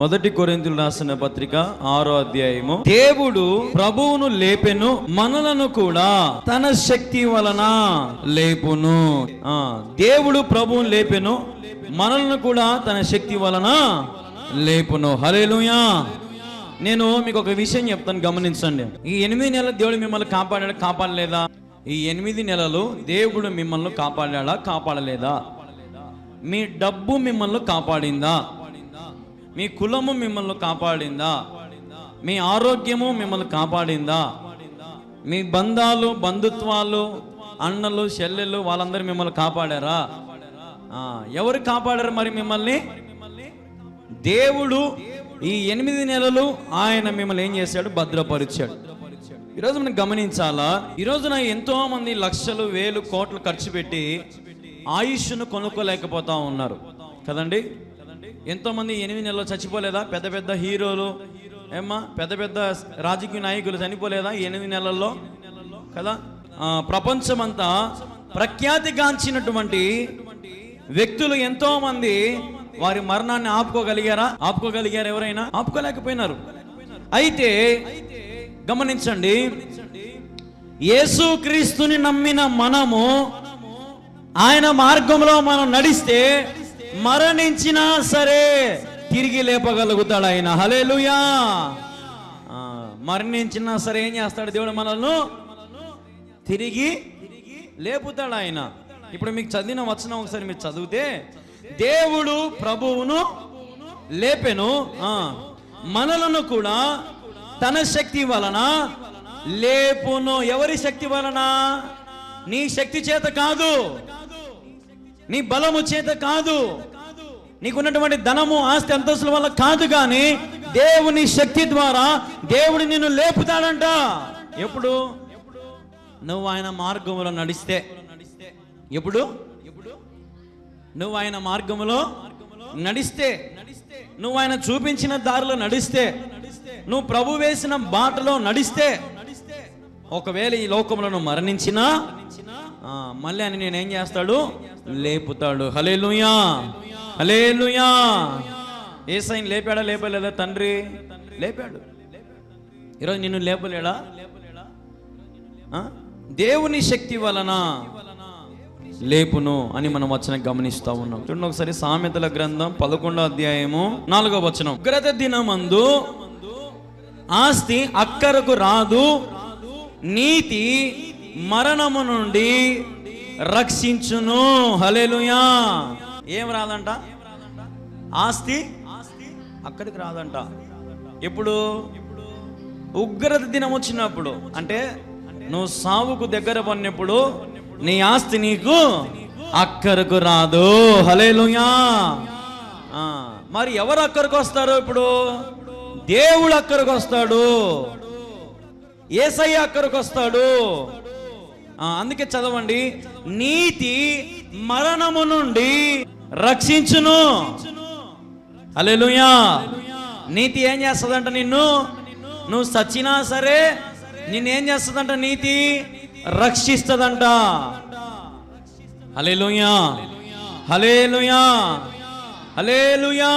మొదటి కొరింథీయులకు రాసిన పత్రిక 6వ అధ్యాయము. దేవుడు ప్రభువును లేపెను, మనలను కూడా తన శక్తి వలన లేపును. దేవుడు ప్రభువును లేపెను, మనలను కూడా తన శక్తి వలన లేపును. హల్లెలూయా. నేను మీకు ఒక విషయం చెప్తాను, గమనించండి. ఈ 8 నెలలు దేవుడు మిమ్మల్ని కాపాడలేదా? ఈ 8 నెలలు దేవుడు మిమ్మల్ని కాపాడా, కాపాడలేదా? మీ డబ్బు మిమ్మల్ని కాపాడిందా? మీ కులము మిమ్మల్ని కాపాడిందా? మీ ఆరోగ్యము మిమ్మల్ని కాపాడిందా? మీ బంధాలు, బంధుత్వాలు, అన్నలు, చెల్లెళ్ళు వాళ్ళందరూ మిమ్మల్ని కాపాడారా? ఎవరు కాపాడారు మరి మిమ్మల్ని? దేవుడు ఈ 8 నెలలు ఆయన మిమ్మల్ని ఏం చేశాడు? భద్రపరిచాడు. ఈరోజు మనం గమనించాలా, ఈరోజున ఎంతో మంది లక్షలు, వేలు, కోట్లు ఖర్చు పెట్టి ఆయుష్ను కొనుక్కోలేకపోతా ఉన్నారు కదండి. ఎంతోమంది 8 నెలల్లో చచ్చిపోలేదా? పెద్ద పెద్ద హీరోలు, పెద్ద పెద్ద రాజకీయ నాయకులు చనిపోలేదా 8 నెలల్లో కదా? ప్రపంచమంతా ప్రఖ్యాతిగాంచినటువంటి వ్యక్తులు ఎంతో మంది వారి మరణాన్ని ఆపుకోగలిగారా? ఎవరైనా ఆపుకోలేకపోయినారు. అయితే గమనించండి, యేసుక్రీస్తుని నమ్మిన మనము ఆయన మార్గంలో మనం నడిస్తే మరణించినా సరే తిరిగి లేపగలుగుతాడు ఆయన. హల్లెలూయా. మరణించినా సరే ఏం చేస్తాడు దేవుడు? మనల్ని తిరిగి లేపుతాడు ఆయన. ఇప్పుడు మీకు చదివిన వచనం ఒకసారి మీరు చదివితే, దేవుడు ప్రభువును లేపెను, మనలను కూడా తన శక్తి వలన లేపును. ఎవరి శక్తి వలన? నీ శక్తి చేత కాదు, నీ బలము చేత కాదు, నీకున్నటువంటి ధనము, ఆస్తి, అంతస్తుల వల్ల కాదు, కానీ దేవుని శక్తి ద్వారా దేవుడు నిన్ను లేపుతాడంట. ఎప్పుడు? నువ్వు ఆయన మార్గములో నడిస్తే. ఎప్పుడు? నువ్వు ఆయన మార్గములో నడిస్తే, నువ్వు ఆయన చూపించిన దారిలో నడిస్తే, నువ్వు ప్రభు వేసిన బాటలో నడిస్తే, ఒకవేళ ఈ లోకంలో నువ్వు మరణించినా మళ్ళీ అని నేనేం చేస్తాడు? లేపుతాడు. హల్లెలూయా, హల్లెలూయా. యేసయ్యని లేపాడా? లేపలేదా? తండ్రి లేపాడు. ఈరోజు నిన్ను లేపలేడా? దేవుని శక్తి వలన లేపును అని మనం వచనం గమనిస్తా ఉన్నాం. చూడండి ఒకసారి, సామెతల గ్రంథం 11వ అధ్యాయము 4వ వచనం. ఉగ్రత దినమందు ఆస్తి అక్కరకు రాదు, నీతి మరణము నుండి రక్షించును. హల్లెలూయా. ఏం రాదంట? ఆస్తి అక్కడికి రాదంట. ఎప్పుడు? ఉగ్రత దినం వచ్చినప్పుడు, అంటే నువ్వు సావుకు దగ్గర పడినప్పుడు నీ ఆస్తి నీకు అక్కరకు రాదు. హల్లెలూయా. మరి ఎవరు అక్కడికి వస్తారు? ఇప్పుడు దేవుడు అక్కడికి వస్తాడు, యేసయ్య అక్కడికి వస్తాడు. అందుకే చదవండి, నీతి మరణము నుండి రక్షించును. హల్లెలూయా. నీతి ఏం చేస్తుందంట? నువ్వు సచ్చినా సరే నిన్నేం చేస్తుందంట? నీతి రక్షిస్తుందంట. హల్లెలూయా, హల్లెలూయా, హల్లెలూయా.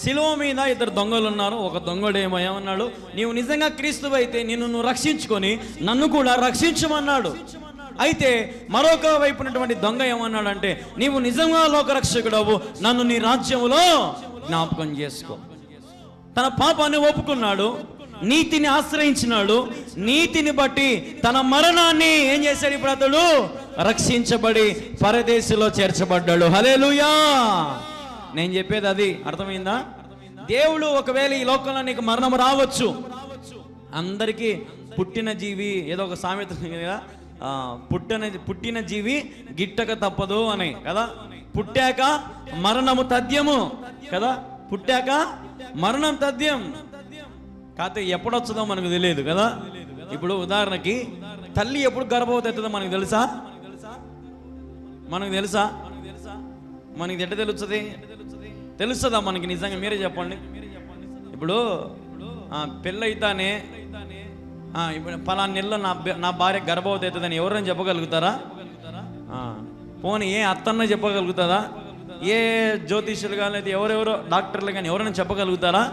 శిలువ మీద 2 దొంగలు ఉన్నారు. ఒక దొంగడు ఏమన్నాడు? నీవు నిజంగా క్రీస్తువు అయితే నువ్వు రక్షించుకొని నన్ను కూడా రక్షించమన్నాడు. అయితే మరొక వైపు ఉన్నటువంటి దొంగ ఏమన్నాడంటే, నీవు నిజంగా లోకరక్షకుడవు, నన్ను నీ రాజ్యములో జ్ఞాపకం చేసుకో. తన పాపాన్ని ఒప్పుకున్నాడు, నీతిని ఆశ్రయించినాడు, నీతిని బట్టి తన మరణాన్ని ఏం చేశాడు? ఇప్పుడు అతడు రక్షించబడి పరదేశంలో చేర్చబడ్డాడు. హల్లెలూయా. నేను చెప్పేది అది, అర్థమైందా? దేవుడు ఒకవేళ ఈ లోకంలో నీకు మరణం రావచ్చు. అందరికీ పుట్టిన జీవి, ఏదో ఒక సామెత కదా, పుట్టిన జీవి గిట్టక తప్పదు అని కదా. పుట్టాక మరణము తథ్యము కదా. పుట్టాక మరణం తథ్యం. కాకపోతే ఎప్పుడు వచ్చదో మనకు తెలియదు కదా. ఇప్పుడు ఉదాహరణకి తల్లి ఎప్పుడు గర్భవతి అవుతుందో మనకు తెలుసా? మనకు ఎట్ట తెలుస్తుంది? తెలుస్తుందా మనకి? నిజంగా మీరే చెప్పండి. ఇప్పుడు పెళ్ళైతానే ఇప్పుడు పలానా నెలలో నా భార్య గర్భవతి అవుతుందని ఎవరైనా చెప్పగలుగుతారా? పోనీ ఏ అత్తన్న చెప్పగలుగుతుందా? ఏ జ్యోతిష్యులు కానీ అయితే ఎవరెవరో డాక్టర్లు కానీ ఎవరైనా చెప్పగలుగుతారా?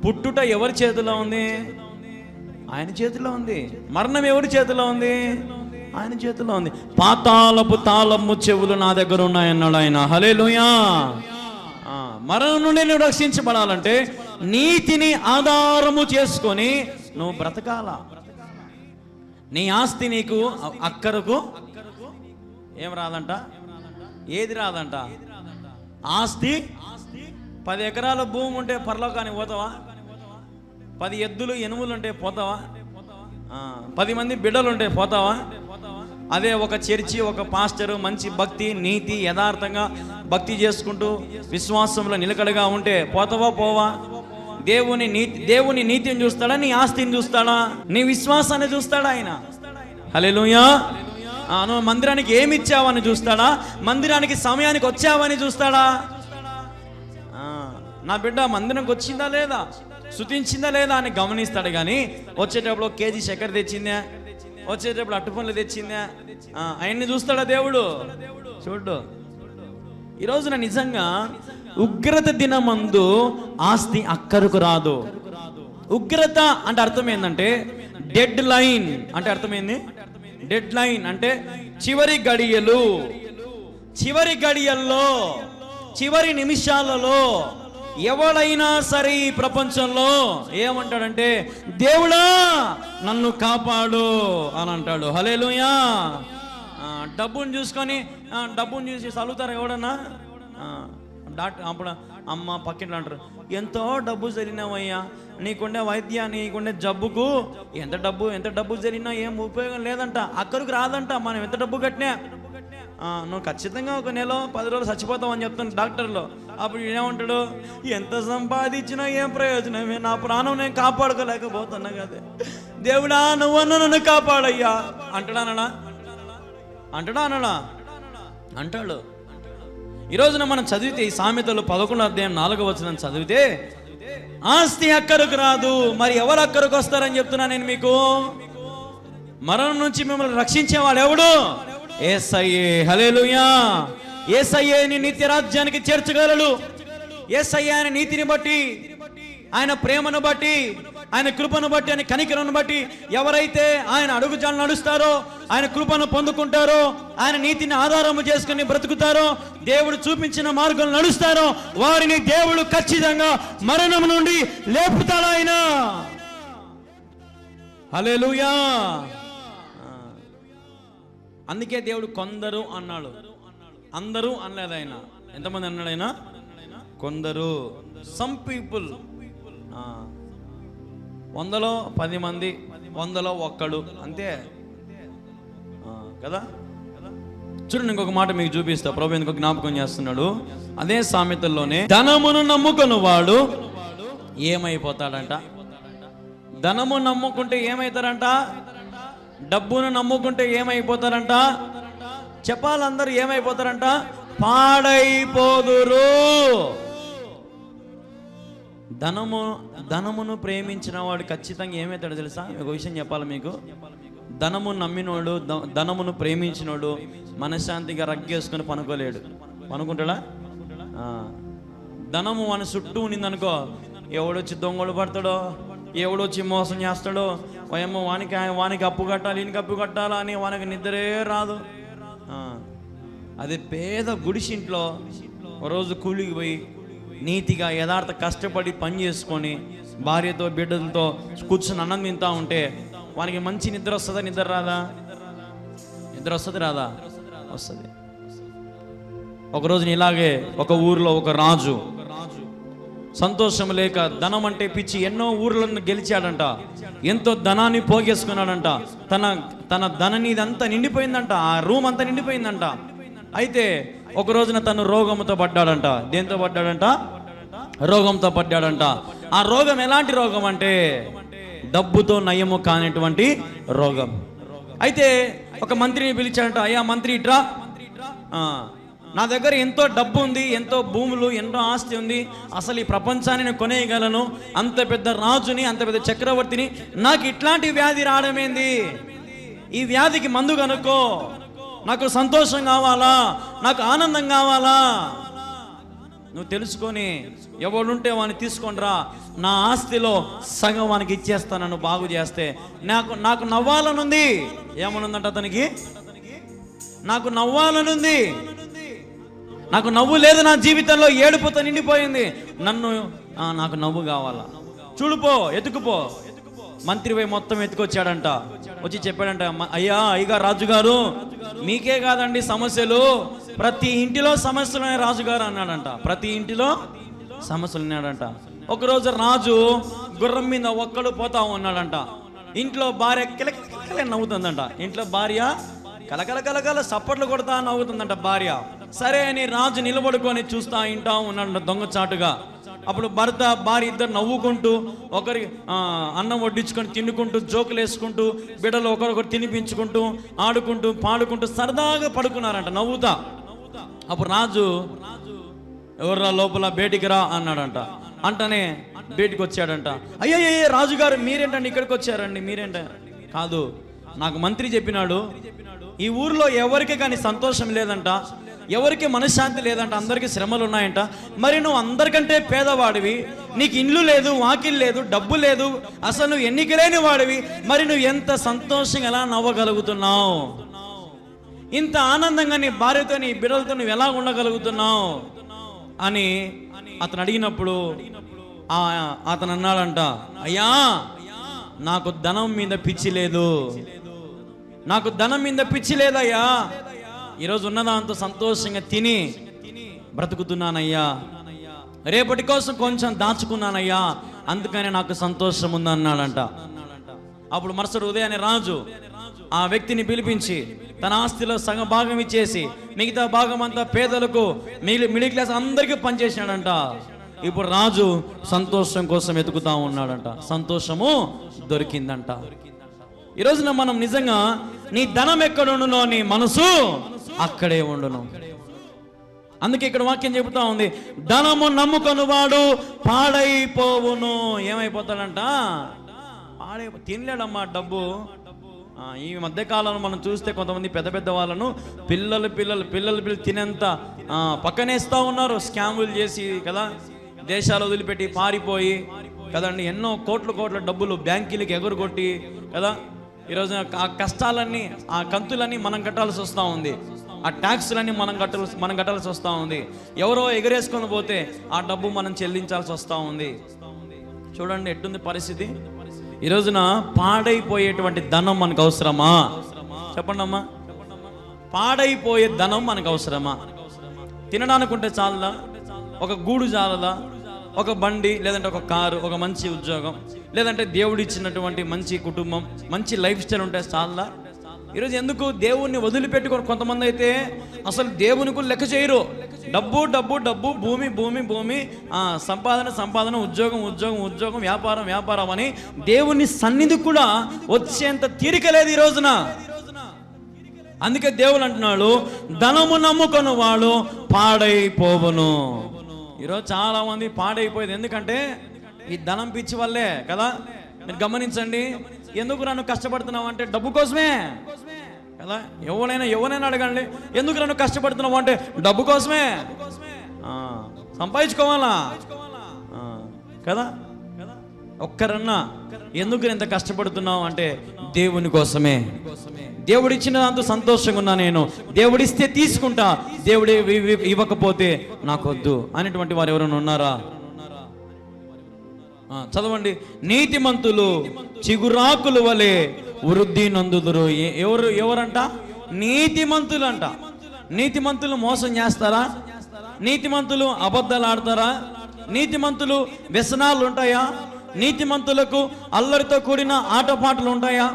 పుట్టుట ఎవరి చేతిలో ఉంది? ఆయన చేతిలో ఉంది. మరణం ఎవరి చేతిలో ఉంది? ఆయన చేతిలో ఉంది. పాతాళపు తాళము చెవులు నా దగ్గర ఉన్నాయన్నాడు ఆయన. హల్లెలూయా. మరణం నుండి నువ్వు రక్షించబడాలంటే నీతిని ఆధారము చేసుకొని నువ్వు బ్రతకాల. నీ ఆస్తి నీకు అక్కరకు ఏం రాదంట? ఏది రాదంట? ఆస్తి 10 ఎకరాల భూమి ఉంటే పరలోకానికి పోతావా? 10 ఎద్దులు ఎనుములు ఉంటే పోతావా? 10 మంది బిడ్డలు ఉంటే పోతావా? అదే ఒక చర్చి, ఒక పాస్టరు మంచి భక్తి, నీతి, యథార్థంగా భక్తి చేసుకుంటూ విశ్వాసంలో నిలకడగా ఉంటే పోతావా? పోవా? దేవుని నీతిని చూస్తాడా? నీ ఆస్తిని చూస్తాడా? నీ విశ్వాసాన్ని చూస్తాడా ఆయన? హల్లెలూయా. నువ్వు మందిరానికి ఏమి ఇచ్చావని చూస్తాడా? మందిరానికి సమయానికి వచ్చావని చూస్తాడా? నా బిడ్డ మందిరంకి వచ్చిందా లేదా, స్తుతించిందా లేదా అని గమనిస్తాడు. కానీ వచ్చేటప్పుడు కేజీ చక్కెర తెచ్చిందా, వచ్చేటప్పుడు అట్టుపనులు తెచ్చిందా, ఆయన్ని చూస్తాడా దేవుడు? చూడు. ఈ రోజున నిజంగా ఉగ్రత దినమందు ఆస్తి అక్కరకు రాదు. ఉగ్రత అంటే అర్థం ఏంటంటే డెడ్ లైన్ అంటే అర్థమైంది. డెడ్ లైన్ అంటే చివరి గడియలు, చివరి గడియల్లో, చివరి నిమిషాలలో ఎవడైనా సరే ఈ ప్రపంచంలో ఏమంటాడంటే దేవుడా నన్ను కాపాడు అని అంటాడు. హల్లెలూయా. డబ్బును చూసి చదువుతారు ఎవడన్నా? అప్పుడు అమ్మ పక్కింట్లో అంటారు, ఎంతో డబ్బు జరిగినావయ్యా, నీకుండే వైద్య, నీకుండే జబ్బుకు ఎంత డబ్బు జరిగినా ఏం ఉపయోగం లేదంట, అక్కడికి రాదంట. మనం ఎంత డబ్బు కట్టినా నువ్వు ఖచ్చితంగా ఒక నెల 10 రోజులు చచ్చిపోతావు అని చెప్తాను డాక్టర్లు. అప్పుడు ఏమంటాడు, ఎంత సంపాదించినా ఏం ప్రయోజనమే, నా ప్రాణం నేను కాపాడుకోలేకపోతున్నా కదా, దేవుడా నువ్వన్నా నన్ను కాపాడయ్యా అంటాడా? అంటాడు. ఈ రోజున మనం చదివితే ఈ సామెతలు 11వ అధ్యాయం 4వ వచనం చదివితే ఆస్తి అక్కరకు రాదు, మరి ఎవరు అక్కరకు వస్తారని చెప్తున్నా నేను మీకు. మరణం నుంచి మిమ్మల్ని రక్షించేవాడు ఎవడు? యేసయ్యే. హల్లెలూయా. యేసయ్యేని నిత్య రాజ్యానికి చేర్చగలడు. యేసయ్యని నీతిని బట్టి, ఆయన ప్రేమను బట్టి, ఆయన కృపను బట్టి, ఆయన కనికరను బట్టి ఎవరైతే ఆయన అడుగుజాడలు నడుస్తారో, ఆయన కృపను పొందుకుంటారో, ఆయన నీతిని ఆధారము చేసుకుని బ్రతుకుతారో, దేవుడు చూపించిన మార్గం నడుస్తారో వారిని దేవుడు ఖచ్చితంగా మరణం నుండి లేపుతాడు ఆయన. హల్లెలూయా. అందుకే దేవుడు కొందరు అన్నాడు, అందరూ అనలేదు ఆయన. ఎంతమంది అన్నాడు ఆయన? కొందరు. Some people. 100లో 10 మంది, 100లో 1 అంతే కదా. చూడండి, ఇంకొక మాట మీకు చూపిస్తా. ప్రభు ఎందుకు జ్ఞాపకం చేస్తున్నాడు, అదే సామెతల్లోనే ధనమును నమ్ముకుని వాడు ఏమైపోతాడంట? ధనము నమ్ముకుంటే ఏమైతారంట? డబ్బును నమ్ముకుంటే ఏమైపోతారంట? చెప్పాలందరూ ఏమైపోతారంట? పాడైపోదురు. ధనమును ప్రేమించిన వాడు ఖచ్చితంగా ఏమవుతాడు తెలుసా? ఒక విషయం చెప్పాలి మీకు. ధనమును నమ్మినోడు, ధనమును ప్రేమించినోడు మనశ్శాంతిగా రగ్గేసుకొని పనుకోలేడు. పనుకుంటాడా? ధనము మన చుట్టూ ఉన్నిందనుకో, ఎవడొచ్చి దొంగలు పడతాడో, ఎవడొచ్చి మోసం చేస్తాడో, ఏమో వానికి అప్పు కట్టాలి, ఈయనకి అప్పు కట్టాలా అని వానికి నిద్రే రాదు. అదే పేద గుడిసింట్లో రోజు కూలికి పోయి నీతిగా యథార్థ కష్టపడి పని చేసుకొని భార్యతో బిడ్డలతో కూర్చొని అన్నం తింటా ఉంటే వానికి మంచి నిద్ర వస్తుందా? నిద్ర రాదా? నిద్ర వస్తుంది రాదా? వస్తుంది. ఒకరోజు ఇలాగే ఒక ఊరిలో ఒక రాజు సంతోషం లేక ధనం అంటే పిచ్చి ఎన్నో ఊర్లను గెలిచాడంట, ఎంతో ధనాన్ని పోగేసుకున్నాడంట. తన ధనాన్ని ఇదంతా నిండిపోయిందంట, ఆ రూమ్ అంతా నిండిపోయిందంట. అయితే ఒక రోజున తను రోగంతో పడ్డాడంట. దేంతో పడ్డాడంట? రోగంతో పడ్డాడంట. ఆ రోగం ఎలాంటి రోగం అంటే డబ్బుతో నయము కానిటువంటి రోగం. అయితే ఒక మంత్రిని పిలిచాడంట, అయ్యా మంత్రి ఇట్రా, నా దగ్గర ఎంతో డబ్బు ఉంది, ఎంతో భూములు, ఎంతో ఆస్తి ఉంది, అసలు ఈ ప్రపంచాన్ని నేను కొనేయగలను, అంత పెద్ద రాజుని, అంత పెద్ద చక్రవర్తిని, నాకు ఇట్లాంటి వ్యాధి రావడమేంది? ఈ వ్యాధికి మందు కనుక్కో, నాకు సంతోషం కావాలా, నాకు ఆనందం కావాలా, నువ్వు తెలుసుకొని ఎవడుంటే వాడిని తీసుకొనిరా, నా ఆస్తిలో సగం వానికి ఇచ్చేస్తాను, నన్ను బాగు చేస్తే. నాకు నవ్వాలనుంది. ఏమనుందంట అతనికి? నాకు నవ్వాలనుంది, నాకు నవ్వు లేదు, నా జీవితంలో ఏడుపుతో నిండిపోయింది, నాకు నవ్వు కావాలా. చూడుపో, ఎత్తుకుపో. మంత్రి పోయి మొత్తం ఎత్తుకొచ్చాడంట. వచ్చి చెప్పాడంట, అయ్యగారు, రాజుగారు, మీకే కాదండి సమస్యలు, ప్రతి ఇంటిలో సమస్యలు రాజుగారు అన్నాడంట. ప్రతి ఇంటిలో సమస్యలు ఉన్నాడంట. ఒకరోజు రాజు గుర్రం మీద ఒక్కడు పోతా ఉన్నాడంట. ఇంట్లో భార్య కిలకిల నవ్వుతుందంట. ఇంట్లో భార్య కలకల సప్పట్లు కొడతా నవ్వుతుందంట భార్య. సరే అని రాజు నిలబడుకొని చూస్తా ఇంటా ఉన్నాడంట దొంగచాటుగా. అప్పుడు భర్త భార్య ఇద్దరు నవ్వుకుంటూ, ఒకరి అన్నం వడ్డించుకొని తినుకుంటూ, జోకులు వేసుకుంటూ, బిడ్డలు ఒకరొకరు తినిపించుకుంటూ, ఆడుకుంటూ పాడుకుంటూ సరదాగా పడుకున్నారంట నవ్వుతా. అప్పుడు రాజు, ఎవర్రా లోపల, బయటికి రా అన్నాడంట. అంటనే బయటికి వచ్చాడంట. అయ్యే రాజుగారు, మీరేంటండి ఇక్కడికి వచ్చారండి? మీరేంట? కాదు, నాకు మంత్రి చెప్పినాడు, ఈ ఊర్లో ఎవరికి కానీ సంతోషం లేదంట, ఎవరికి మనశ్శాంతి లేదంట, అందరికీ శ్రమలు ఉన్నాయంట. మరి నువ్వు అందరికంటే పేదవాడివి, నీకు ఇల్లు లేదు, వాకిల్ లేదు, డబ్బు లేదు, అసలు నువ్వు ఎన్నిక లేని వాడివి, మరి నువ్వు ఎంత సంతోషంగా ఎలా నవ్వగలుగుతున్నావు? ఇంత ఆనందంగా నీ భార్యతో, నీ బిడ్డలతో నువ్వు ఎలా ఉండగలుగుతున్నావు అని అతను అడిగినప్పుడు అతను అన్నాడంట, అయ్యా, నాకు ధనం మీద పిచ్చి లేదు, నాకు ధనం మీద పిచ్చి లేదయ్యా, ఈరోజు ఉన్నదాంతో సంతోషంగా తిని బ్రతుకుతున్నానయ్యా, రేపటి కోసం కొంచెం దాచుకున్నానయ్యా, అందుకని నాకు సంతోషం ఉందన్నాడంట. అప్పుడు మరుసటి ఉదయాన్నే రాజు ఆ వ్యక్తిని పిలిపించి తన ఆస్తిలో సగం భాగం ఇచ్చేసి మిగతా భాగం అంతా పేదలకు, మిడిల్ క్లాస్ అందరికీ పనిచేసినాడంట. ఇప్పుడు రాజు సంతోషం కోసం వెతుకుతా ఉన్నాడంట. సంతోషము దొరికిందంట. ఈ రోజున మనం నిజంగా నీ ధనం ఎక్కడుండునో నీ మనసు అక్కడే ఉండును. అందుకే ఇక్కడ వాక్యం చెబుతా ఉంది, ధనము నమ్ముకొని వాడు పాడైపోవును. ఏమైపోతాడంట? తినలేడమ్మా డబ్బు. ఈ మధ్యకాలంలో మనం చూస్తే కొంతమంది పెద్ద పెద్ద వాళ్ళను పిల్లలు తినేంత పక్కనేస్తూ ఉన్నారు, స్కాములు చేసి కదా, దేశాలు వదిలిపెట్టి పారిపోయి కదండి, ఎన్నో కోట్ల డబ్బులు బ్యాంకులకి ఎగురుకొట్టి కదా, ఈరోజు ఆ కష్టాలన్నీ, ఆ కంతులన్నీ మనం కట్టాల్సి వస్తూ ఉంది, ఆ ట్యాక్సులన్నీ మనం కట్టాల్సి వస్తూ ఉంది. ఎవరో ఎగరేసుకొని పోతే ఆ డబ్బు మనం చెల్లించాల్సి వస్తూ ఉంది. చూడండి ఎట్టుంది పరిస్థితి. ఈ రోజున పాడైపోయేటువంటి ధనం మనకు అవసరమా? చెప్పండి అమ్మా, పాడైపోయే ధనం మనకు అవసరమా? తినడానికి ఉంటే చాలదా? ఒక గూడు చాలదా? ఒక బండి, లేదంటే ఒక కారు, ఒక మంచి ఉద్యోగం, లేదంటే దేవుడు ఇచ్చినటువంటి మంచి కుటుంబం, మంచి లైఫ్ స్టైల్ ఉంటే చాలదా? ఈరోజు ఎందుకు దేవుణ్ణి వదిలిపెట్టుకొని కొంతమంది అయితే అసలు దేవుని కూడా లెక్క చేయరు. డబ్బు డబ్బు డబ్బు, భూమి భూమి భూమి, సంపాదన, ఉద్యోగం, వ్యాపారం అని దేవుని సన్నిధి కూడా వచ్చేంత తీరిక లేదు ఈ రోజున. అందుకే దేవుడు అంటున్నాడు, ధనము నమ్ముకొని వాడు పాడైపోవును. ఈరోజు చాలా మంది పాడైపోయేది ఎందుకంటే ఈ ధనం పిచ్చి వల్లే కదా. మీరు గమనించండి, ఎందుకు నన్ను కష్టపడుతున్నావు అంటే డబ్బు కోసమే కదా. ఎవరైనా అడగండి, ఎందుకు నన్ను కష్టపడుతున్నావు అంటే డబ్బు కోసమే, సంపాదించుకోవాలా కదా. ఒక్కరన్నా ఎందుకు ఎంత కష్టపడుతున్నావు అంటే దేవుని కోసమే. దేవుడిచ్చిన దాంతో సంతోషంగా ఉన్నా నేను, దేవుడిస్తే తీసుకుంటా, దేవుడే ఇవ్వకపోతే నాకొద్దు అనేటువంటి వారు ఎవరైనా ఉన్నారా? చదవండి, నీతిమంతులు చిగురాకుల వలె వృద్ధి నందుదురు. ఎవరంట? నీతిమంతులు అంట. నీతిమంతులు మోసం చేస్తారా? నీతిమంతులు అబద్ధాలు ఆడతారా? నీతిమంతులు వ్యసనాలు ఉంటాయా? నీతిమంతులకు అల్లరితో కూడిన ఆటపాటలు ఉంటాయా?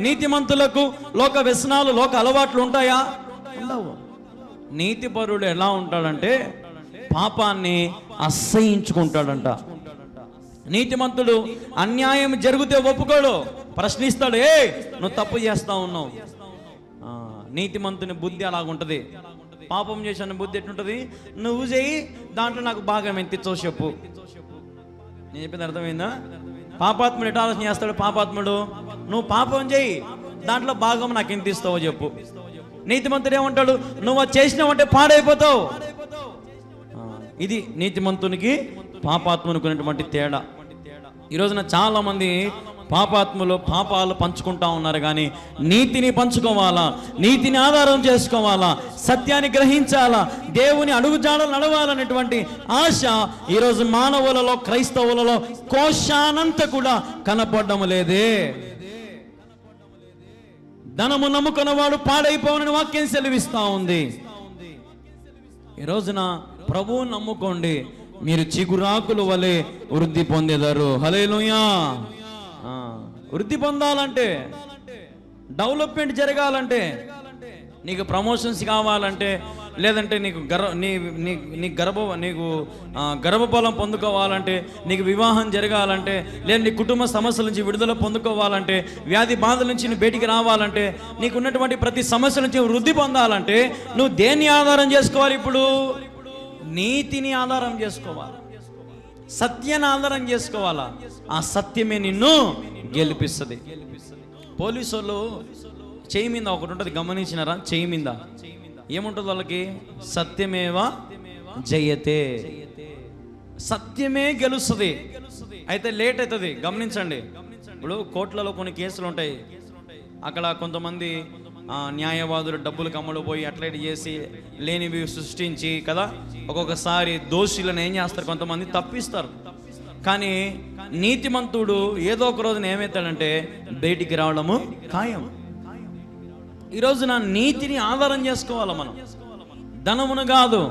నీతిమంతులకు లోక వ్యసనాలు, లోక అలవాట్లు ఉంటాయా? ఉండవు. నీతిపరుడు ఎలా ఉంటాడంటే పాపాన్ని అసహ్యించుకుంటాడంట. నీతిమంతుడు అన్యాయం జరిగితే ఒప్పుకోడు, ప్రశ్నిస్తాడు, నువ్వు తప్పు చేస్తా ఉన్నావు. నీతిమంతుని బుద్ధి అలాగుంటది. పాపం చేసిన బుద్ధి ఎట్లుంటది? నువ్వు చేయి, దాంట్లో నాకు భాగం ఎంత ఇచ్చో చెప్పు. నేను చెప్పింది అర్థమైందా? పాపాత్ముడు ఎట్లా ఆలోచన చేస్తాడు? పాపాత్ముడు, నువ్వు పాపం చేయి, దాంట్లో భాగం నాకు ఎంత ఇస్తావో చెప్పు. నీతిమంతుడు ఏమంటాడు, నువ్వు అది చేసినావంటే పాడైపోతావు. ఇది నీతిమంతునికి పాపాత్మునికి ఉన్నటువంటి తేడా. ఈరోజున చాలా మంది పాపాత్ములు పాపాలు పంచుకుంటా ఉన్నారు, కానీ నీతిని పంచుకోవాలా, నీతిని ఆధారం చేసుకోవాలా, సత్యాన్ని గ్రహించాలా, దేవుని అడుగుజాడలు నడవాలనేటువంటి ఆశ ఈరోజు మానవులలో, క్రైస్తవులలో కోశానంత కూడా కనపడడం లేదే. ధనము నమ్ముకున్నవాడు పాడైపోవని వాక్యం సెలవిస్తా ఉంది. ఈ రోజున ప్రభువుని నమ్ముకోండి, మీరు చిగురాకుల వలె వృద్ధి పొందేదారు. హల్లెలూయా. వృద్ధి పొందాలంటే, డెవలప్మెంట్ జరగాలంటే, నీకు ప్రమోషన్స్ కావాలంటే, లేదంటే నీకు గర్భఫలం పొందుకోవాలంటే, నీకు వివాహం జరగాలంటే, లేదా నీ కుటుంబ సమస్యల నుంచి విడుదల పొందుకోవాలంటే, వ్యాధి బాధల నుంచి నువ్వు బయటికి రావాలంటే, నీకు ఉన్నటువంటి ప్రతి సమస్య నుంచి వృద్ధి పొందాలంటే నువ్వు దేన్ని ఆధారం చేసుకోవాలి? ఇప్పుడు నీతిని ఆధారం చేసుకోవాలి, సత్యాన్ని ఆధారం చేసుకోవాలా. ఆ సత్యమే నిన్ను గెలిపిస్తుంది. పోలీసు వాళ్ళు చేయి మీద ఒకటి ఉంటుంది, గమనించినారా? చేయి మీద ఏముంటుంది వాళ్ళకి? సత్యమేవ జయతే, సత్యమే గెలుస్తుంది. అయితే లేట్ అవుతుంది, గమనించండి. ఇప్పుడు కోర్టులలో కొన్ని కేసులు ఉంటాయి, అక్కడ కొంతమంది న్యాయవాదులు డబ్బులు కమ్మలు పోయి అట్లయిట్ చేసి లేనివి సృష్టించి కదా, ఒక్కొక్కసారి దోషులను ఏం చేస్తారు, కొంతమంది తప్పిస్తారు. కానీ నీతిమంతుడు ఏదో ఒక రోజున ఏమవుతాడంటే బయటికి రావడము ఖాయం. ఈరోజు నా నీతిని ఆధారం చేసుకోవాలి మనం. ధనమును కాదు,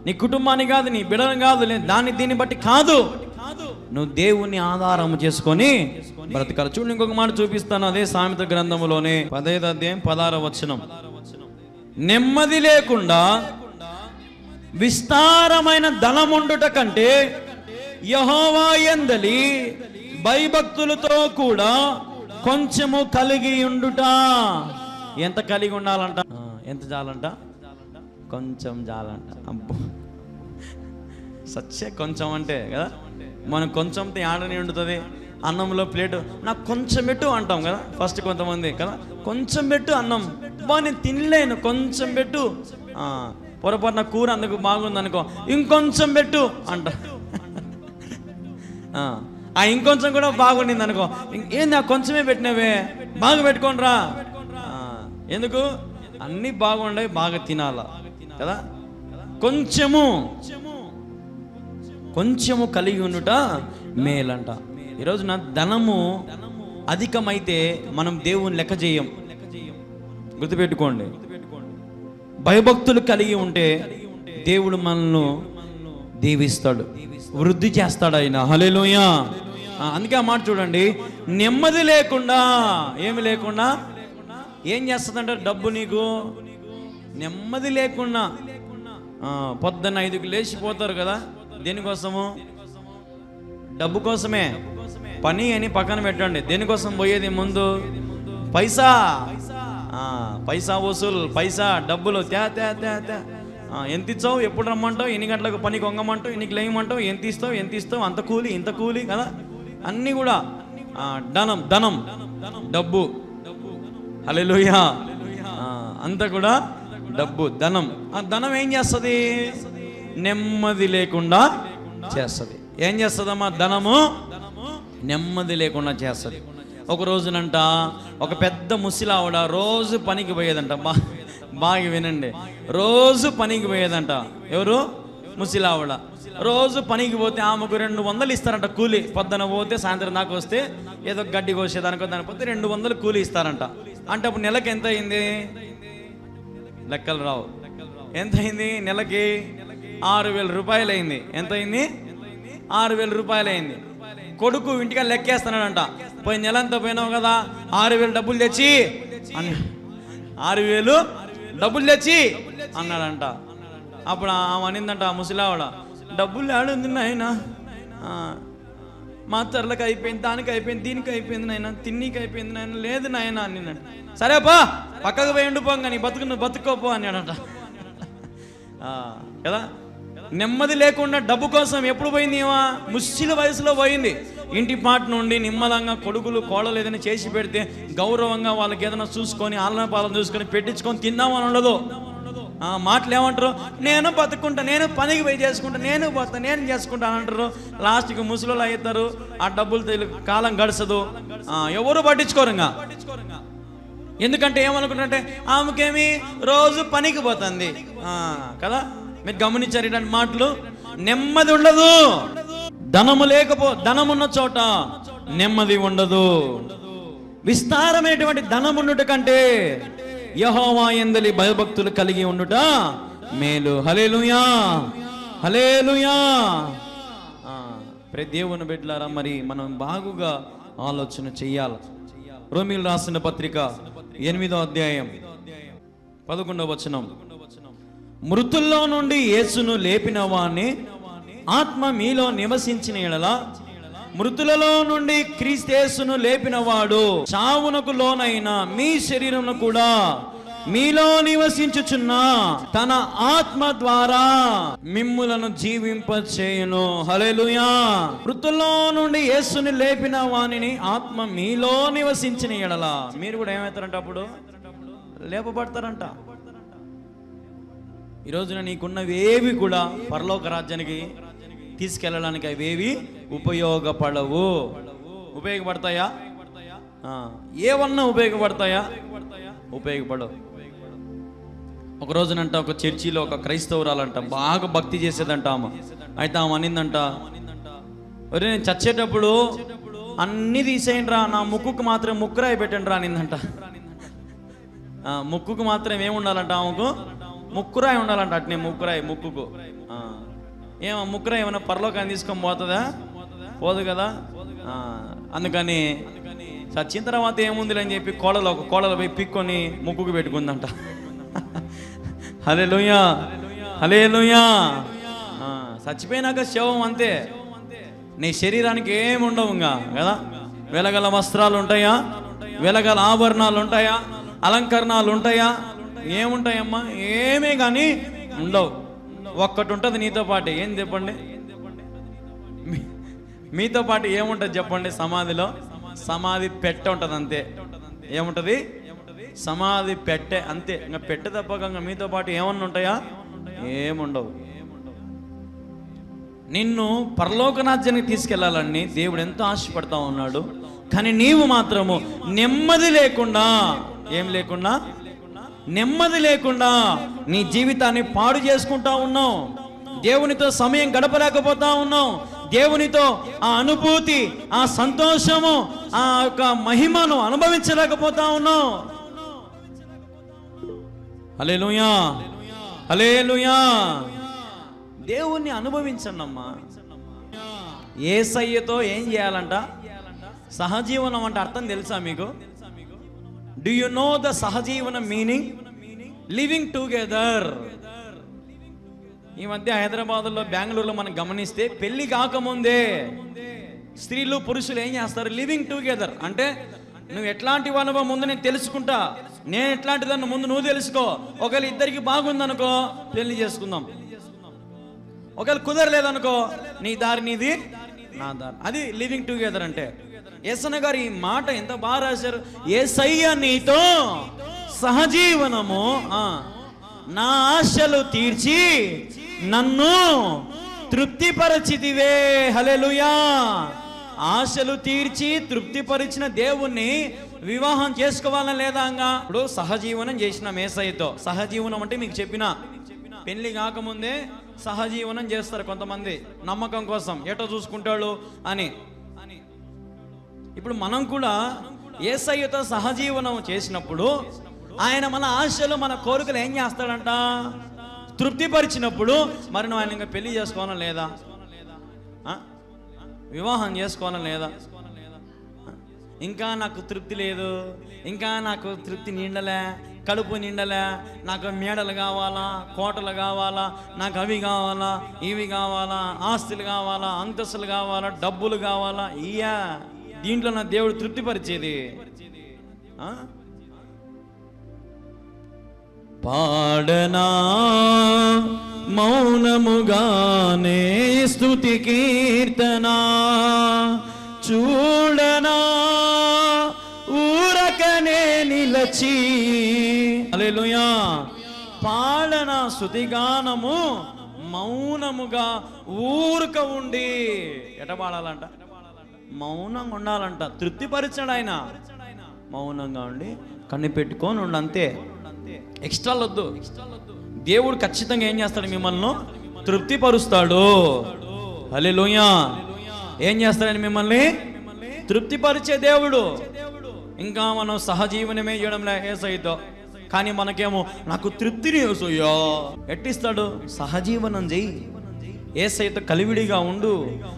నీ కుటుంబాన్ని కాదు, నీ బిడ్డను కాదు, దీన్ని బట్టి కాదు, నువ్వు దేవుణ్ణి ఆధారం చేసుకొని బ్రతకాలి. చూడండి, ఇంకొక మాట చూపిస్తాను, అదే సామెత గ్రంథములోనే 15వ అధ్యాయం 16వ వచనం. నెమ్మది లేకుండా విస్తారమైన ధనముండుట కంటే యెహోవా యందలి భయభక్తులతో కూడా కొంచెము కలిగి ఉండుట. ఎంత కలిగి ఉండాలంట? ఎంత చాలంట? కొంచెం చాలంట. అబ్బో, సచ్చే కొంచెం అంటే కదా, మనం కొంచెంతో ఆడని ఉండుతుంది. అన్నంలో ప్లేటు నాకు కొంచెం పెట్టు అంటాం కదా ఫస్ట్, కొంతమంది కదా, కొంచెం పెట్టు అన్నం, బా నేను తినలేను, కొంచెం పెట్టు. పొరపాటున కూర అందుకు బాగుంది అనుకో, ఇంకొంచెం పెట్టు అంట. ఇంకొంచెం కూడా బాగుండింది అనుకో, ఏంది ఆ కొంచెమే పెట్టినవే, బాగా పెట్టుకోండి రా. ఎందుకు? అన్నీ బాగుండే, బాగా తినాలా కదా. కొంచెము కలిగి ఉండుట మేలంట. ఈరోజు నా ధనము అధికమైతే మనం దేవుని లెక్క చేయం, గుర్తుపెట్టుకోండి. భయభక్తులు కలిగి ఉంటే దేవుడు మనల్ని దీవిస్తాడు, వృద్ధి చేస్తాడు ఆయన. హల్లెలూయా. అందుకే ఆ మాట చూడండి, నెమ్మది లేకుండా, ఏమి లేకుండా ఏం చేస్తుందంటే డబ్బు నీకు నెమ్మది లేకుండా. పొద్దున్న 5కి లేచిపోతారు కదా, దేనికోసము? డబ్బు కోసమే. పని అని పక్కన పెట్టండి, దేనికోసం పోయేది? ముందు పైసా, పైసా వసూలు, పైసా, డబ్బులు. ఎంత ఇచ్చావు, ఎప్పుడు రమ్మంటావు, ఎన్ని గంటలకు పనికి వంగమంటావు, ఎన్నికి లేయమంటావు, ఎంత ఇస్తావు, అంత కూలి, ఇంత కూలి కదా. అన్నీ కూడా ధనం, డబ్బు. హల్లెలూయా. అంతా కూడా డబ్బు, ధనం. ఆ ధనం ఏం చేస్తుంది? నెమ్మది లేకుండా చేస్తుంది. ఏం చేస్తుందమ్మా? ధనము నెమ్మది లేకుండా చేస్తుంది. ఒక రోజునంట ఒక పెద్ద ముసిలావిడ రోజు పనికి పోయేదంట. బాగా వినండి, రోజు పనికి పోయేదంట. ఎవరు? ముసిలావిడ. రోజు పనికి పోతే ఆమెకు 200 ఇస్తారంట కూలి. పొద్దున పోతే సాయంత్రం దాకా వస్తే ఏదో గడ్డి కోసేదానికో దానిపోతే 200 కూలి ఇస్తారంట. అంటే అప్పుడు నెలకి ఎంత అయింది? లెక్కలు రావు. ఎంత అయింది? నెలకి 6,000 రూపాయలు అయింది. ఎంత అయింది? 6,000 రూపాయలు అయింది. కొడుకు ఇంటికి లెక్కేస్తున్నాడంట, పోయి నెలంతా పోయినావు కదా, 6,000 డబ్బులు తెచ్చి 6,000 డబ్బులు తెచ్చి అన్నాడంట. అప్పుడు ఆమె అనిందంట, ముసలావిడ, డబ్బులు ఆడుంది నాయన, మా తరలకు అయిపోయింది, దానికి అయిపోయింది, దీనికి అయిపోయింది నాయన, తిన్నీకి అయిపోయింది నాయన. లేదు నాయన అనిందంట. సరేపా పక్కకు పోయి ఉండిపోంగా, నీ బతుకు నువ్వు బతుకోపో అన్నాడంట కదా. నెమ్మది లేకుండా డబ్బు కోసం ఎప్పుడు పోయింది ఏమా? ముసలి వయసులో పోయింది. ఇంటి పాట నుండి నిమ్మలంగా కొడుకులు కోడలు ఏదైనా చేసి పెడితే గౌరవంగా వాళ్ళకి ఏదైనా చూసుకొని ఆలన పాలన చూసుకొని పెట్టించుకొని తిందామని ఉండదు. మాటలు ఏమంటారు? నేను బతుకుంటా, నేను పనికి పోయి చేసుకుంటా, నేను పోతా, నేను చేసుకుంటా అని అంటారు. లాస్ట్కి ముసలిలో అవుతారు. ఆ డబ్బులు కాలం గడచదు, ఎవరు పట్టించుకోరు. ఇంకా ఎందుకంటే ఏమనుకుంటారంటే ఆమెకేమి రోజు పనికి పోతుంది కదా. మీరు గమనించారు ఇలాంటి మాటలు. నెమ్మది ఉండదు. ధనమున్న చోట నెమ్మది ఉండదు. విస్తారమైనటువంటి ధనం ఉండుట కంటే యెహోవా యందలి భయభక్తులు కలిగి ఉండుట మేలు. హల్లెలూయా, హల్లెలూయా. ప్రతి దేవుని బిడ్డలారా, మరి మనం బాగుగా ఆలోచన చెయ్యాలి. రోమీయులు రాసిన పత్రిక 8వ అధ్యాయం 11వ వచనం. మృతుల్లో నుండి యేసును లేపిన వాణ్ణి ఆత్మ మీలో నివసించిన యెడల, మృతులలో నుండి క్రీస్తు లేపిన వాడు చావునకు లోనైన మీ శరీరమును కూడా మీలో నివసించుచున్న తన ఆత్మ ద్వారా మిమ్ములను జీవింపచేయును. హల్లెలూయా. మృతుల్లో నుండి యేసుని లేపిన వానిని ఆత్మ మీలో నివసించిన యెడల మీరు కూడా ఏమవుతారంట? అప్పుడు లేపబడతారంట. ఈ రోజున నీకున్నవేవి కూడా పరలోక రాజ్యానికి తీసుకెళ్ళడానికి అవేవి ఉపయోగపడవు. ఉపయోగపడతాయా? ఏమన్నా ఉపయోగపడతాయా? ఉపయోగపడవు. ఒక రోజునంట ఒక చర్చిలో ఒక క్రైస్తవురాలంట బాగా భక్తి చేసేదంట ఆమె. అయితే ఆమె అనిందంట, ఒరే నేను చచ్చేటప్పుడు అన్నీ తీసేయండి రా, నా ముక్కుకు మాత్రం ముక్కురాయి పెట్టండి రా అనిందంట. ముక్కుకు మాత్రం ఏముండాలంట? ఆమెకు ముక్కురాయి ఉండాలంట. అట్నే ముక్కుకు ఏమో ముక్కురాయి ఏమన్నా పరలోకాన్ని తీసుకొని పోతుందా? పోదు కదా. అందుకని చచ్చిన తర్వాత ఏముంది అని చెప్పి కోడలు పోయి పిక్కొని ముక్కుకు పెట్టుకుందంట. హల్లెలూయా, హల్లెలూయా. చచ్చిపోయినాక శవం అంతే. నీ శరీరానికి ఏమి ఉండవు ఇంకా కదా. వెలగల వస్త్రాలు ఉంటాయా? వెలగల ఆభరణాలు ఉంటాయా? అలంకరణాలు ఉంటాయా? ఏముంటాయమ్మా? ఏమే కానీ ఉండవు. ఒక్కటి ఉంటుంది నీతో పాటు. ఏం చెప్పండి? మీతో పాటు ఏముంటుంది చెప్పండి? సమాధిలో సమాధి పెట్టె ఉంటుంది అంతే. ఏముంటుంది? సమాధి పెట్టె అంతే. ఇంకా పెట్టె తప్పక ఇంకా మీతో పాటు ఏమన్నా ఉంటాయా? ఏముండవు. నిన్ను పరలోక రాజ్యానికి తీసుకెళ్లాలని దేవుడు ఎంతో ఆశపడతా ఉన్నాడు. కానీ నీవు మాత్రము నెమ్మది లేకుండా, నెమ్మది లేకుండా నీ జీవితాన్ని పాడు చేసుకుంటా ఉన్నావు. దేవునితో సమయం గడపలేకపోతా ఉన్నావు. దేవునితో ఆ అనుభూతి, ఆ సంతోషము, ఆ యొక్క మహిమను అనుభవించలేకపోతా ఉన్నావు. హల్లెలూయా, హల్లెలూయా. దేవుణ్ణి అనుభవించండి అమ్మా. యేసయ్యతో ఏం చేయాలంట? సహజీవనం అంటే అర్థం తెలుసా మీకు? డూ యు నో ద సహజీవన మీనింగ్? Living together. ఈ మధ్య హైదరాబాద్లో, బెంగళూరులో మనం గమనిస్తే పెళ్లి కాకముందే స్త్రీలు పురుషులు ఏం చేస్తారు? Living together. అంటే నువ్వు ఎట్లాంటి అనుభవం ముందు నేను తెలుసుకుంటా, నేను ఎట్లాంటిదాన్ని ముందు నువ్వు తెలుసుకో. ఒకవేళ ఇద్దరికి బాగుందనుకో పెళ్లి చేసుకుందాం. ఒకవేళ కుదరలేదనుకో నీ దారి నీది, నా దారి. అది లివింగ్ టుగెదర్ అంటే. యేసన్న గారు ఈ మాట ఎంత బాగా రాశారు. యేసయ్య నీతో సహజీవనము, నా ఆశలు తీర్చి నన్ను తృప్తిపరచితివే. హల్లెలూయా. ఆశలు తీర్చి తృప్తిపరిచిన దేవుణ్ణి వివాహం చేసుకోవాలని లేదా? ఇప్పుడు సహజీవనం చేసిన యేసయ్యతో. సహజీవనం అంటే మీకు చెప్పిన, పెళ్లి కాకముందే సహజీవనం చేస్తారు కొంతమంది నమ్మకం కోసం, ఎటో చూసుకుంటాడు అని. ఇప్పుడు మనం కూడా యేసయ్యతో సహజీవనం చేసినప్పుడు ఆయన మన ఆశలు, మన కోరికలు ఏం చేస్తాడంట? తృప్తిపరిచినప్పుడు మరి నువ్వు ఆయన ఇంకా పెళ్లి చేసుకోవాలని లేదా? వివాహం చేసుకోవాలని లేదా? ఇంకా నాకు తృప్తి లేదు, ఇంకా నాకు తృప్తి నిండలే, కడుపు నిండలే, నాకు మేడలు కావాలా, కోటలు కావాలా, నాకు అవి కావాలా, ఇవి కావాలా, ఆస్తులు కావాలా, అంతస్తులు కావాలా, డబ్బులు కావాలా. ఇయ్యా దీంట్లో నా దేవుడు తృప్తిపరిచేది. పాడనా మౌనముగానే స్తుతి కీర్తనా, చూడనా ఊరకనే నిలచి. హల్లెలూయా. పాడన స్తుతిగానము మౌనముగా ఊరక ఉండి. ఎట పాడాలంట? మౌనంగా ఉండాలంట. తృప్తిపరిచాడు ఆయన. మౌనంగా ఉండి కన్ను పెట్టుకొని ఉండి, అంతే. ఎక్స్ట్రాలు వద్దు. దేవుడు ఖచ్చితంగా ఏం చేస్తాడు? మిమ్మల్ని తృప్తిపరుస్తాడు. హల్లెలూయా. ఏం చేస్తాడని? మిమ్మల్ని తృప్తిపరిచే దేవుడు. ఇంకా మనం సహజీవనమే చేయడంలే యేసయ్యతో. కానీ మనకేమో నాకు తృప్తిని యేసయ్యా ఎట్టిస్తాడు? సహజీవనం చెయ్యి, యేసయ్యతో కలివిడిగా ఉండు,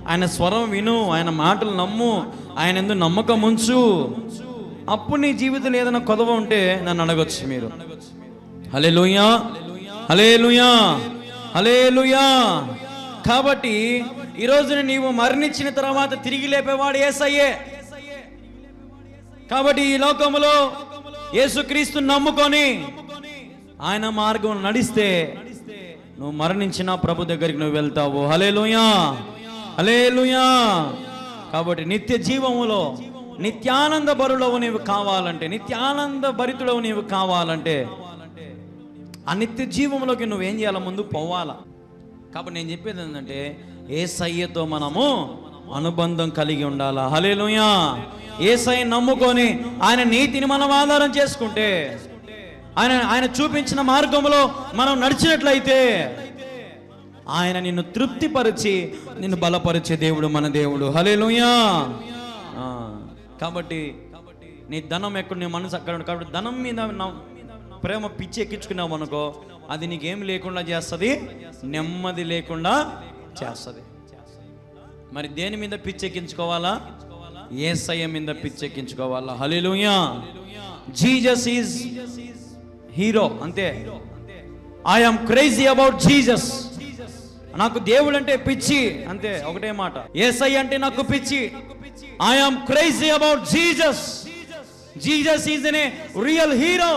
ఆయన స్వరం విను, ఆయన మాటలు నమ్ము, ఆయన యందు నమ్మకం ఉంచు. అప్పుడు నీ జీవితంలో ఏదైనా కొదవ ఉంటే నన్ను అడగొచ్చు మీరు. హల్లెలూయా, హల్లెలూయా, హల్లెలూయా. కాబట్టి ఈ రోజున నీవు మరణించిన తర్వాత తిరిగి లేపేవాడు యేసయ్యే. కాబట్టి ఈ లోకములో యేసుక్రీస్తు నమ్ముకొని ఆయన మార్గం నడిస్తే నువ్వు మరణించిన ప్రభు దగ్గరికి నువ్వు వెళ్తావు. హల్లెలూయా, హల్లెలూయా. కాబట్టి నిత్య జీవములో నిత్యానంద భరుడవు నీవు కావాలంటే, నిత్యానంద భరితుడవు నీవు కావాలంటే ఆ నిత్య జీవంలోకి నువ్వేం చేయాలి? ముందు పోవాలా. కాబట్టి నేను చెప్పేది ఏంటంటే యేసయ్యతో మనము అనుబంధం కలిగి ఉండాలా. హల్లెలూయా. యేసయ్య నమ్ముకొని ఆయన నీతిని మనం ఆధారం చేసుకుంటే, ఆయన చూపించిన మార్గంలో మనం నడిచినట్లయితే ఆయన నిన్ను తృప్తిపరిచి నిన్ను బలపరిచే దేవుడు మన దేవుడు. హల్లెలూయా. కాబట్టి నీ ధనం ఎక్కడ, నీ మనసు అక్కడ. కాబట్టి ధనం మీద ప్రేమ పిచ్చి ఎక్కించుకున్నావు అనుకో, అది నీకేం లేకుండా చేస్తుంది, నెమ్మది లేకుండా చేస్తుంది. మరి దేని మీద పిచ్చి ఎక్కించుకోవాలా? యేసయ్య మీద పిచ్చి ఎక్కించుకోవాలా. హల్లెలూయా. జీసస్ ఈజ్ హీరో, అంతే. I am crazy about Jesus. నాకు దేవుడు అంటే పిచ్చి, అంతే, ఒకటే మాట. యేసయ్య అంటే నాకు పిచ్చి. I am crazy about Jesus. Jesus is a real hero.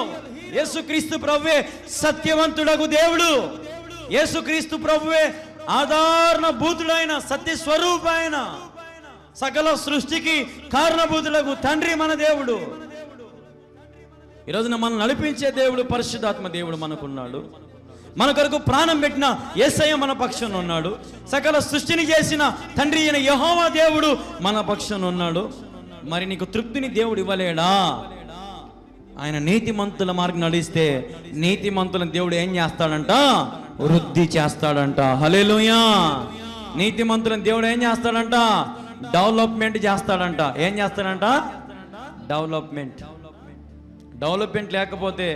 యేసుక్రీస్తు ప్రభువే సత్యవంతుడగు దేవుడు. యేసుక్రీస్తు ప్రభువే ఆధారణ భూతుడైన సత్య స్వరూపైన సకల సృష్టికి కారణభూతులకు తండ్రి మన దేవుడు. ఈరోజున మనం నడిపించే దేవుడు పరిశుద్ధాత్మ దేవుడు మనకున్నాడు. మన కొరకు ప్రాణం పెట్టిన యేసయ్య మన పక్షాన ఉన్నాడు. సకల సృష్టిని చేసిన తండ్రి అయిన యెహోవా దేవుడు మన పక్షాన ఉన్నాడు. మరి నీకు తృప్తిని దేవుడు ఇవ్వలేడా? ఆయన నీతిమంతుల మార్గం నడిస్తే నీతిమంతులను దేవుడు ఏం చేస్తాడంట? వృద్ధి చేస్తాడంట. హల్లెలూయా. నీతిమంతులను దేవుడు ఏం చేస్తాడంట? డెవలప్మెంట్ చేస్తాడంట. ఏం చేస్తాడంట? డెవలప్మెంట్. డెవలప్మెంట్ లేకపోతే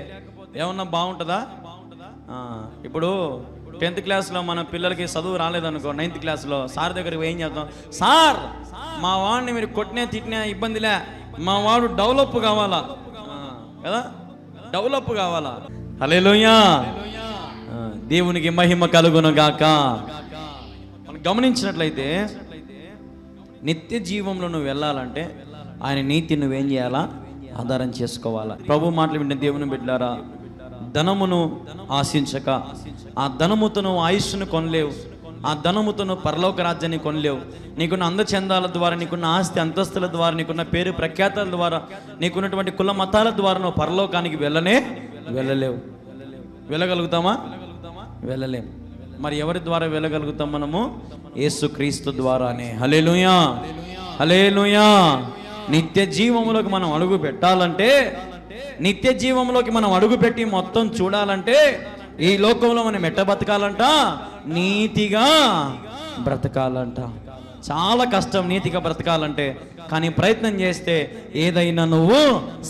ఏమన్నా బాగుంటుందా? ఇప్పుడు 10th క్లాస్లో మన పిల్లలకి చదువు రాలేదనుకో, 9th క్లాస్లో సార్ దగ్గరికి ఏం చేద్దాం? సార్, మా వాడిని మీరు కొట్టినా తిట్టినా ఇబ్బందిలే, మా వాడు డెవలప్ కావాలా కదా, డెవలప్ కావాలా. హల్లెలూయా. దేవునికి మహిమ కలుగును గాక. మనం గమనించినట్లయితే నిత్య జీవంలో నువ్వు వెళ్ళాలంటే ఆయన నీతి నువ్వేం చేయాలా? ఆధారం చేసుకోవాలా. ప్రభు మాటలు వింటే దేవుని బిడ్డలారా, ధనమును ఆశించక, ఆ ధనముతో నువ్వు ఆయుష్ను కొనలేవు, ఆ ధనముతో నువ్వు పరలోక రాజ్యాన్ని కొనలేవు. నీకున్న అందచందాల ద్వారా, నీకున్న ఆస్తి అంతస్తుల ద్వారా, నీకున్న పేరు ప్రఖ్యాతల ద్వారా, నీకున్నటువంటి కుల మతాల ద్వారా నువ్వు పరలోకానికి వెళ్ళలేవు. వెళ్ళగలుగుతామా? వెళ్ళలేము. మరి ఎవరి ద్వారా వెళ్ళగలుగుతాం మనము? యేసుక్రీస్తు ద్వారానే. హల్లెలూయా, హల్లెలూయా. నిత్య జీవములోకి మనం అడుగు పెట్టాలంటే, నిత్య జీవంలోకి మనం అడుగుపెట్టి మొత్తం చూడాలంటే, ఈ లోకంలో మనం ఎట్ట బతకాలంట? నీతిగా బ్రతకాలంట. చాలా కష్టం నీతిగా బ్రతకాలంటే, కానీ ప్రయత్నం చేస్తే ఏదైనా నువ్వు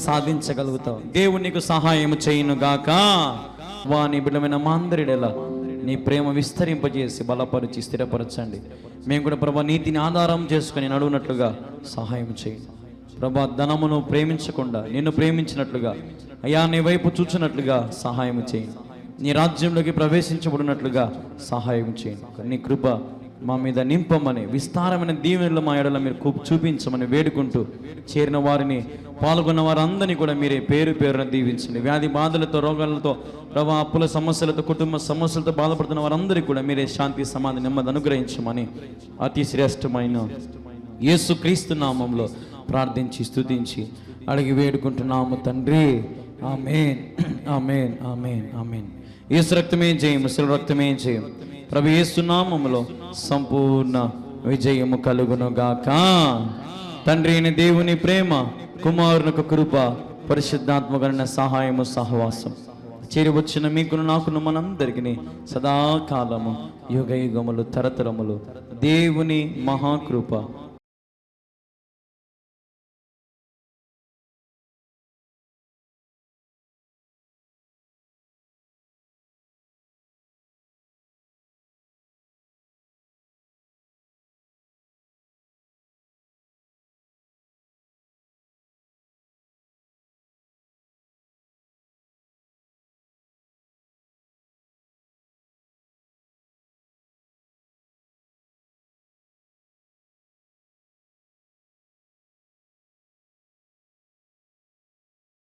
సాధించగలుగుతావు. దేవుడు నీకు సహాయం చేయును గాక. వాని బిడ్డమైన మా అందరిడెలా నీ ప్రేమ విస్తరింపజేసి బలపరిచి స్థిరపరచండి. మేము కూడా ప్రభా నీతిని ఆధారం చేసుకుని నడువునట్లుగా సహాయం చేయండి. ప్రభా ధనమును ప్రేమించకుండా నిన్ను ప్రేమించినట్లుగా, అయ్యా నీ వైపు చూచినట్లుగా సహాయం చేయండి. నీ రాజ్యంలోకి ప్రవేశించబడినట్లుగా సహాయం చేయండి. నీ కృప మా మీద నింపమని, విస్తారమైన దీవెనలు మా ఎడల మీరు చూపించమని వేడుకుంటూ, చేరిన వారిని, పాల్గొన్న వారందరినీ కూడా మీరే పేరు పేరున దీవించండి. వ్యాధి బాధలతో, రోగాలతో, ప్రభా అప్పుల సమస్యలతో, కుటుంబ సమస్యలతో బాధపడుతున్న వారందరికీ కూడా మీరే శాంతి, సమాధానం, నెమ్మది అనుగ్రహించమని అతి శ్రేష్టమైన యేసుక్రీస్తు నామంలో ప్రార్థించి స్తుతించి అడిగి వేడుకుంటున్నాము తండ్రి. ఆమేన్, ఆమేన్, ఆమేన్, ఆమేన్. యేసు రక్తమే జయం, ముసలి రక్తమే జయం. ప్రభు యేసు నామములో సంపూర్ణ విజయము కలుగును గాక. తండ్రి అయిన దేవుని ప్రేమ, కుమారునికి కృప, పరిశుద్ధాత్మకమైన సహాయము, సహవాసం చేరి వచ్చిన మీకును నాకును మనందరికీ సదాకాలము, యుగ యుగములు, తరతరములు దేవుని మహాకృప